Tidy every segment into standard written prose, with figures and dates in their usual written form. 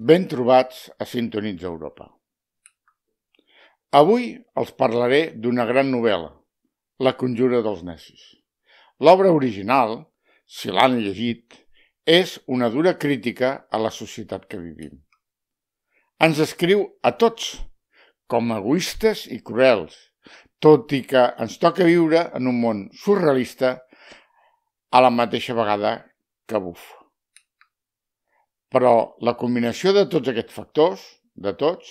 Ben trobats a Sintonitza Europa. Avui els parlaré d'una gran novel·la, La conjura dels necis. L'obra original, si l'han llegit, és una dura crítica a la societat que vivim. Ens escriu a tots com egoistes i cruels, tot i que ens toca viure en un món surrealista a la mateixa vegada que buf. Però la combinació de tots aquests factors, de tots,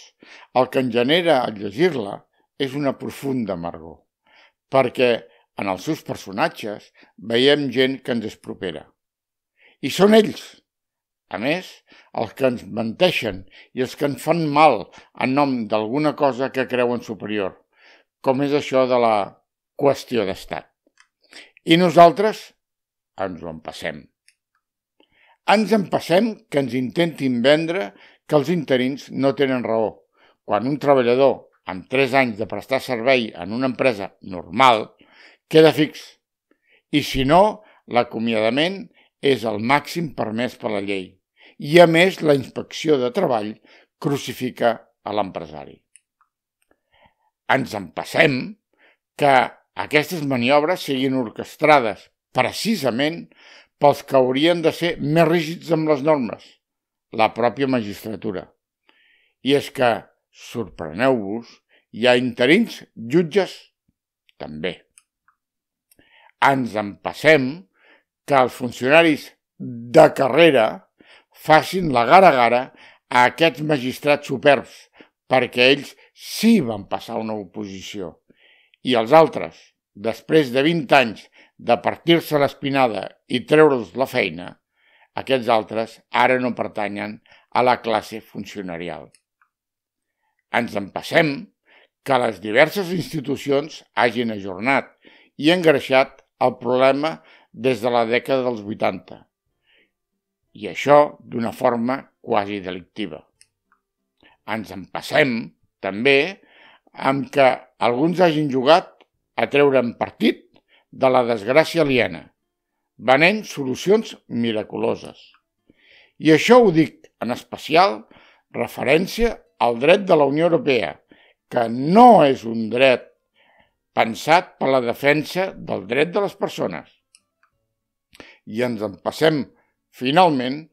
el que en genera al llegir-la és una profunda amargor, perquè en els seus personatges veiem gent que ens és propera. I són ells, a més, els que ens menteixen i els que ens fan mal en nom d'alguna cosa que creuen superior, com és això de la qüestió d'estat. I nosaltres ens ho empassem. Ens empassem que ens intentin vendre que els interins no tenen raó, quan un treballador amb 3 anys de prestar servei en una empresa normal queda fix, i si no, l'acomiadament és el màxim permès per la llei, i a més la inspecció de treball crucifica a l'empresari. Ens empassem que aquestes maniobres siguin orquestrades precisament pels que haurien de ser més rígids amb les normes, la pròpia magistratura. I és que, sorpreneu-vos, hi ha interins jutges també. Ens empassem que els funcionaris de carrera facin la gara-gara a aquests magistrats superbs, perquè ells sí van passar una oposició. I els altres, després de 20 anys de partir-se l'espinada i treure'ls la feina, aquests altres ara no pertanyen a la classe funcionarial. Ens empassem que les diverses institucions hagin ajornat i engreixat el problema des de la dècada dels 80, i això d'una forma quasi delictiva. Ens empassem, també, amb que alguns hagin jugat a treure'n partit de la desgràcia aliena, venent solucions miraculoses. I això ho dic en especial referència al dret de la Unió Europea, que no és un dret pensat per la defensa del dret de les persones. I ens empassem, finalment,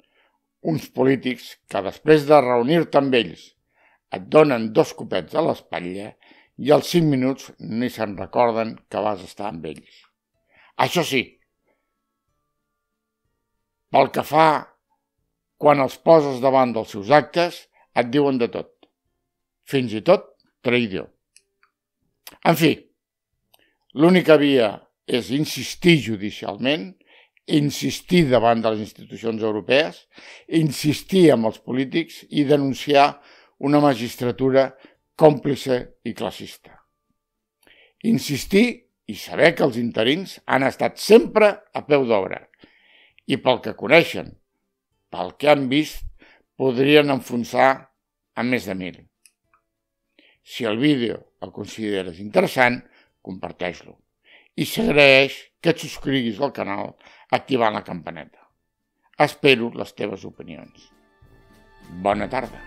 uns polítics que després de reunir-te amb ells et donen 2 copets a l'espatlla i als 5 minuts ni se'n recorden que vas estar amb ells. Això sí, pel que fa quan els poses davant dels seus actes, et diuen de tot, fins i tot traïdor. En fi, l'única via és insistir judicialment, insistir davant de les institucions europees, insistir amb els polítics i denunciar una magistratura còmplice i classista. Insistir i saber que els interins han estat sempre a peu d'obra i pel que coneixen, pel que han vist, podrien enfonsar a més de 1.000. Si el vídeo el consideres interessant, comparteix-lo i s'agraeix que et subscriguis al canal activant la campaneta. Espero les teves opinions. Bona tarda.